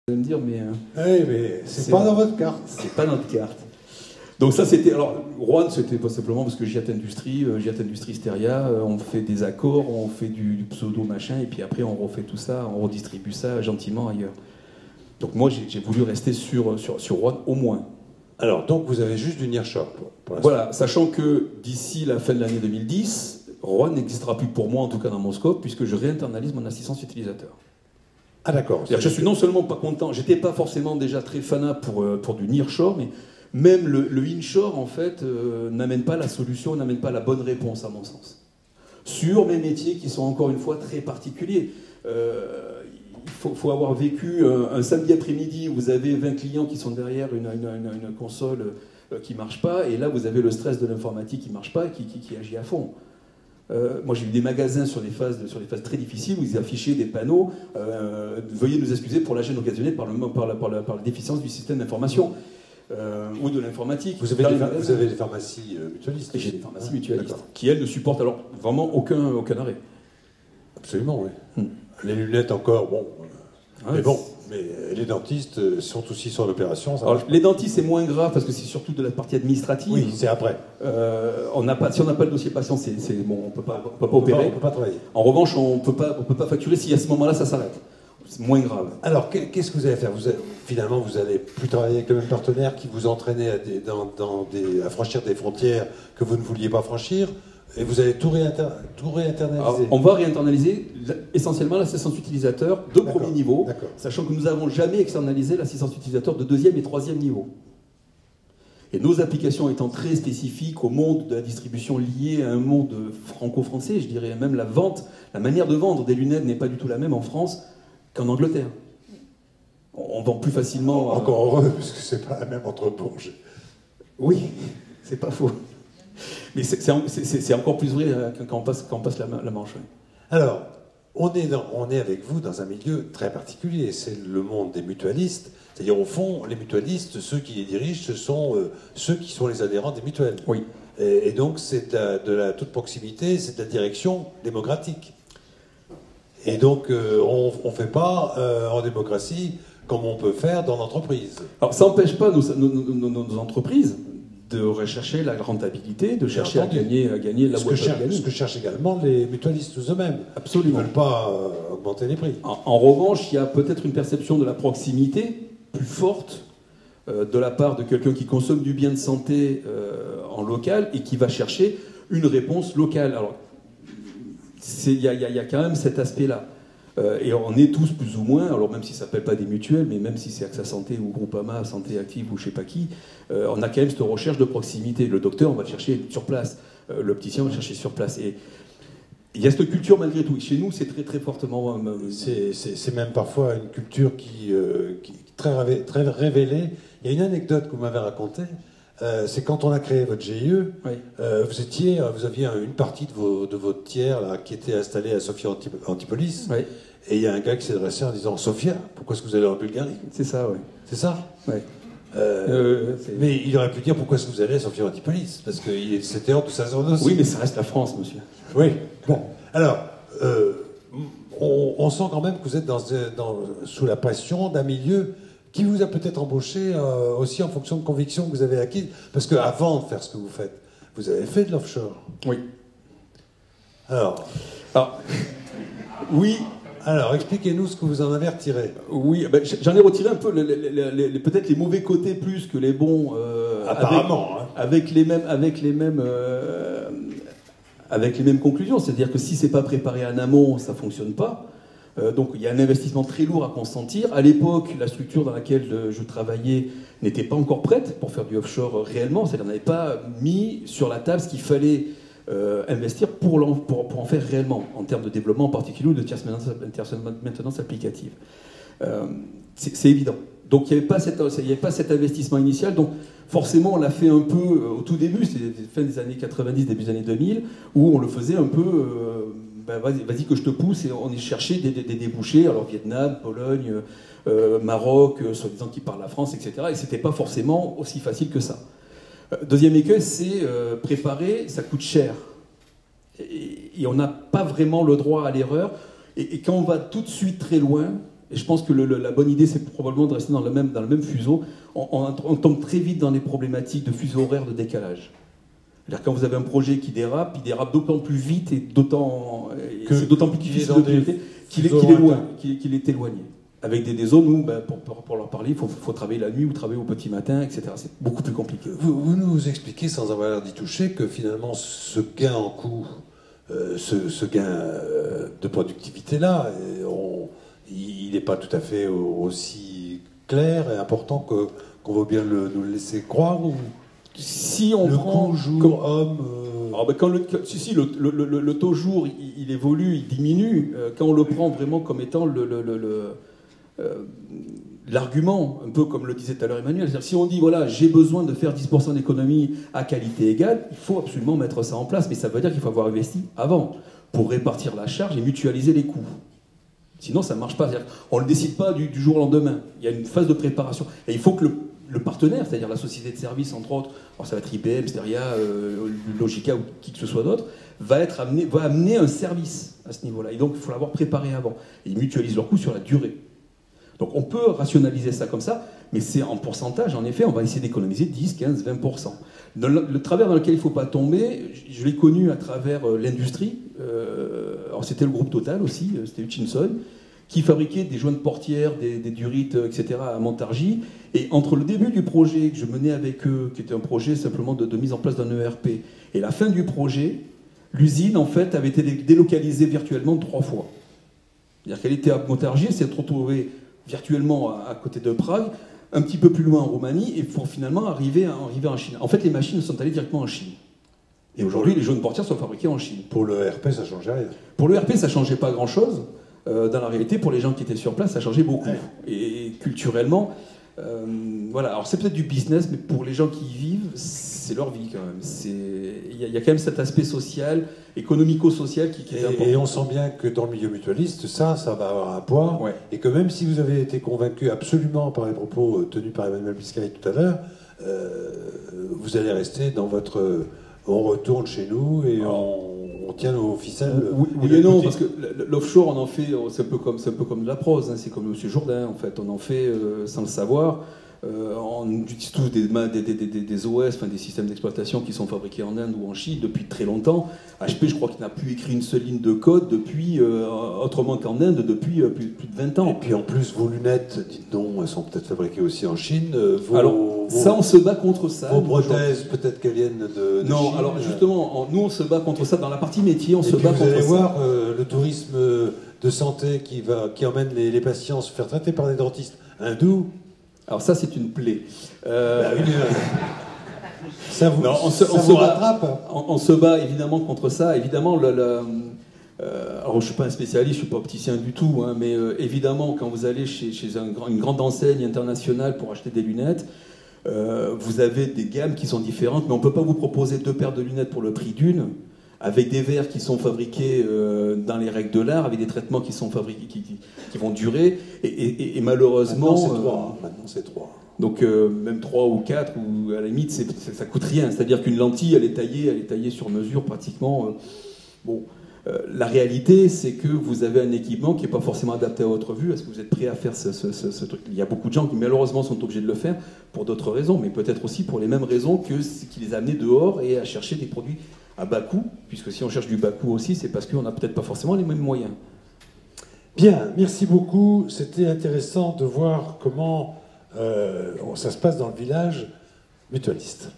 Vous allez me dire, mais... Oui, mais c'est pas dans votre carte. C'est pas notre carte. Donc ça, c'était... Alors, Rouen, c'était pas simplement parce que Giat Industrie, Steria, on fait des accords, on fait du pseudo-machin, et puis après, on refait tout ça, on redistribue ça gentiment ailleurs. Donc moi, j'ai voulu rester sur Rouen au moins. Alors, donc, vous avez juste du nearshore pour voilà, sachant que d'ici la fin de l'année 2010, Rouen n'existera plus pour moi, en tout cas dans mon scope, puisque je réinternalise mon assistance utilisateur. Ah d'accord. Je suis non seulement pas content, j'étais pas forcément déjà très fanat pour du nearshore, mais même le inshore, en fait, n'amène pas la solution, n'amène pas la bonne réponse, à mon sens. Sur mes métiers qui sont encore une fois très particuliers. Il faut avoir vécu un samedi après-midi où vous avez 20 clients qui sont derrière une console qui ne marche pas, et là vous avez le stress de l'informatique qui ne marche pas et qui agit à fond. Moi j'ai eu des magasins sur les phases très difficiles où ils affichaient des panneaux veuillez nous excuser pour la gêne occasionnée par la déficience du système d'information ou de l'informatique. Vous avez des pharmacies mutualistes. Et j'ai des pharmacies mutualistes qui elles ne supportent alors vraiment aucun arrêt. Absolument, oui. Les lunettes encore, bon. Mais bon, mais les dentistes sont aussi sur l'opération. Les dentistes, c'est moins grave parce que c'est surtout de la partie administrative. Oui, c'est après. Si on n'a pas le dossier patient, c'est bon, on peut pas opérer. On peut pas travailler. En revanche, on peut pas facturer si à ce moment-là ça s'arrête. C'est moins grave. Alors, qu'est-ce que vous allez faire? Finalement, vous allez plus travailler avec le même partenaire qui vous entraînait à franchir des frontières que vous ne vouliez pas franchir. Et vous allez tout réinternaliser. Alors, on va réinternaliser essentiellement l'assistance utilisateur de premier niveau, sachant que nous n'avons jamais externalisé l'assistance utilisateur de deuxième et troisième niveau. Et nos applications étant très spécifiques au monde de la distribution lié à un monde franco-français, je dirais même la manière de vendre des lunettes n'est pas du tout la même en France qu'en Angleterre. On vend plus facilement... Encore heureux, parce que c'est pas la même entre Bourges. Oui, c'est pas faux. Mais c'est encore plus vrai quand on passe la Manche. Oui. Alors, on est avec vous dans un milieu très particulier. C'est le monde des mutualistes. C'est-à-dire, au fond, les mutualistes, ceux qui les dirigent, ce sont ceux qui sont les adhérents des mutuelles. Oui. Et donc, c'est de la toute proximité, c'est de la direction démocratique. Et donc, on ne fait pas en démocratie comme on peut faire dans l'entreprise. Alors, ça n'empêche pas nos entreprises de rechercher la rentabilité, de chercher à gagner la boîte à gagner. Ce que cherchent également les mutualistes eux-mêmes. Absolument. Ils ne veulent pas augmenter les prix. En revanche, il y a peut-être une perception de la proximité plus forte de la part de quelqu'un qui consomme du bien de santé en local et qui va chercher une réponse locale. Alors, il y a quand même cet aspect-là. Et on est tous plus ou moins, alors même si ça ne s'appelle pas des mutuelles, mais même si c'est AXA Santé ou Groupama, Santé Active ou je ne sais pas qui, on a quand même cette recherche de proximité. Le docteur, on va le chercher sur place. L'opticien, on va le chercher sur place. Et il y a cette culture malgré tout. Chez nous, c'est très très fortement... C'est même parfois une culture qui est très révélée. Il y a une anecdote que vous m'avez racontée. C'est quand on a créé votre GIE, oui. Vous aviez une partie de votre tiers là, qui était installée à Sofia Antipolis. Oui. Et il y a un gars qui s'est adressé en disant « Sofia, pourquoi est-ce que vous allez en Bulgarie ?» C'est ça, oui. C'est ça? Oui. Mais il aurait pu dire « Pourquoi est-ce que vous allez à Sofia Antipolis ?» Parce que c'était hors de sa zone aussi. Oui, mais ça reste la France, monsieur. Oui. Bon. Alors, on sent quand même que vous êtes sous la pression d'un milieu qui vous a peut-être embauché aussi en fonction de convictions que vous avez acquises. Parce qu'avant de faire ce que vous faites, vous avez fait de l'offshore. Oui. Alors, oui. Alors, expliquez-nous ce que vous en avez retiré. Oui, ben, j'en ai retiré un peu peut-être les mauvais côtés plus que les bons. Apparemment. Avec les mêmes conclusions. C'est-à-dire que si c'est pas préparé en amont, ça fonctionne pas. Donc il y a un investissement très lourd à consentir. À l'époque, la structure dans laquelle je travaillais n'était pas encore prête pour faire du offshore réellement. C'est-à-dire qu'on n'avait pas mis sur la table ce qu'il fallait investir pour en faire réellement, en termes de développement en particulier ou de tierce maintenance applicative. C'est évident. Donc il n'y avait pas cet investissement initial. Donc forcément, on l'a fait un peu au tout début, c'était fin des années 90, début des années 2000, où on le faisait un peu... vas-y que je te pousse, et on y cherchait des débouchés, alors Vietnam, Pologne, Maroc, soi-disant qui parlent la France, etc. Et c'était pas forcément aussi facile que ça. Deuxième écueil, c'est préparer, ça coûte cher. Et on n'a pas vraiment le droit à l'erreur. Et quand on va tout de suite très loin, Et je pense que la bonne idée, c'est probablement de rester dans le même fuseau. On tombe très vite dans les problématiques de fuseau horaire, de décalage. C'est-à-dire quand vous avez un projet qui dérape, il dérape d'autant plus vite et c'est d'autant plus difficile de piloter qu'il est éloigné. Avec des zones où, pour leur parler, il faut travailler la nuit ou travailler au petit matin, etc. C'est beaucoup plus compliqué. Vous nous expliquez, sans avoir l'air d'y toucher, que finalement, ce gain en coût, ce gain de productivité-là, il n'est pas tout à fait aussi clair et important qu'on veut bien nous le laisser croire, ou si on le prend coût jour-homme... le taux jour, il évolue, il diminue. Quand on le prend vraiment comme étant l'argument, un peu comme le disait tout à l'heure Emmanuel, c'est-à-dire si on dit voilà, j'ai besoin de faire 10% d'économie à qualité égale, il faut absolument mettre ça en place, mais ça veut dire qu'il faut avoir investi avant pour répartir la charge et mutualiser les coûts. Sinon, ça ne marche pas. On ne le décide pas du jour au lendemain. Il y a une phase de préparation. Et il faut que le partenaire, c'est-à-dire la société de service, entre autres, alors ça va être IBM, Steria, Logica ou qui que ce soit d'autre, va amener un service à ce niveau-là. Et donc, il faut l'avoir préparé avant. Et ils mutualisent leurs coûts sur la durée. Donc, on peut rationaliser ça comme ça, mais c'est en pourcentage, en effet, on va essayer d'économiser 10, 15, 20%. Le travers dans lequel il ne faut pas tomber, je l'ai connu à travers l'industrie. Alors, c'était le groupe Total aussi, c'était Hutchinson, qui fabriquait des joints de portière, des durites, etc. à Montargis. Et entre le début du projet que je menais avec eux, qui était un projet simplement de mise en place d'un ERP, et la fin du projet, l'usine, en fait, avait été délocalisée virtuellement 3 fois. C'est-à-dire qu'elle était à Montargis, elle s'est retrouvée virtuellement à côté de Prague, un petit peu plus loin en Roumanie, et pour finalement arriver en Chine. En fait, les machines sont allées directement en Chine. Et aujourd'hui, les joints de portière sont fabriqués en Chine. Pour le ERP, ça ne changeait rien. Pour le ERP, ça ne changeait pas grand-chose. Dans la réalité, pour les gens qui étaient sur place, ça changeait beaucoup. Ouais. Et culturellement, voilà. Alors c'est peut-être du business, mais pour les gens qui y vivent, c'est leur vie quand même. Il y a quand même cet aspect social, économico-social qui est important. Et on sent bien que dans le milieu mutualiste, ça va avoir un poids. Ouais. Et que même si vous avez été convaincu absolument par les propos tenus par Emmanuel Biscay tout à l'heure, vous allez rester dans votre... On retourne chez nous et on tient nos ficelles. Oui et non, parce que l'offshore, on en fait, c'est un peu comme de la prose, hein, c'est comme M. Jourdain, en fait, on en fait sans le savoir. On utilise tous des OS, enfin, des systèmes d'exploitation qui sont fabriqués en Inde ou en Chine depuis très longtemps. HP, je crois qu'il n'a plus écrit une seule ligne de code depuis, autrement qu'en Inde, depuis plus de 20 ans. Et puis en plus, vos lunettes, dites donc, elles sont peut-être fabriquées aussi en Chine. Ça, on se bat contre ça. Vos prothèses, peut-être qu'elles viennent de non, Chine. Alors justement, nous, on se bat contre ça. Dans la partie métier, on se bat contre ça. Vous allez voir le tourisme de santé qui emmène les patients se faire traiter par des dentistes hindous. Alors ça, c'est une plaie. Ça vous, non, on se rattrape. On se bat évidemment contre ça. Évidemment, alors je ne suis pas un spécialiste, je ne suis pas opticien du tout, hein, mais évidemment, quand vous allez chez une grande enseigne internationale pour acheter des lunettes, vous avez des gammes qui sont différentes, mais on ne peut pas vous proposer 2 paires de lunettes pour le prix d'une, avec des verres qui sont fabriqués dans les règles de l'art, avec des traitements qui sont fabriqués, qui vont durer, et malheureusement... Maintenant, c'est 3. Donc même 3 ou 4, ou à la limite, ça coûte rien. C'est-à-dire qu'une lentille, elle est taillée sur mesure pratiquement. La réalité, c'est que vous avez un équipement qui n'est pas forcément adapté à votre vue. Est-ce que vous êtes prêt à faire ce truc ? Il y a beaucoup de gens qui malheureusement sont obligés de le faire pour d'autres raisons, mais peut-être aussi pour les mêmes raisons que ce qui les a amenés dehors et à chercher des produits à bas coût, puisque si on cherche du bas coût aussi, c'est parce qu'on n'a peut-être pas forcément les mêmes moyens. Bien, merci beaucoup. C'était intéressant de voir comment ça se passe dans le village mutualiste.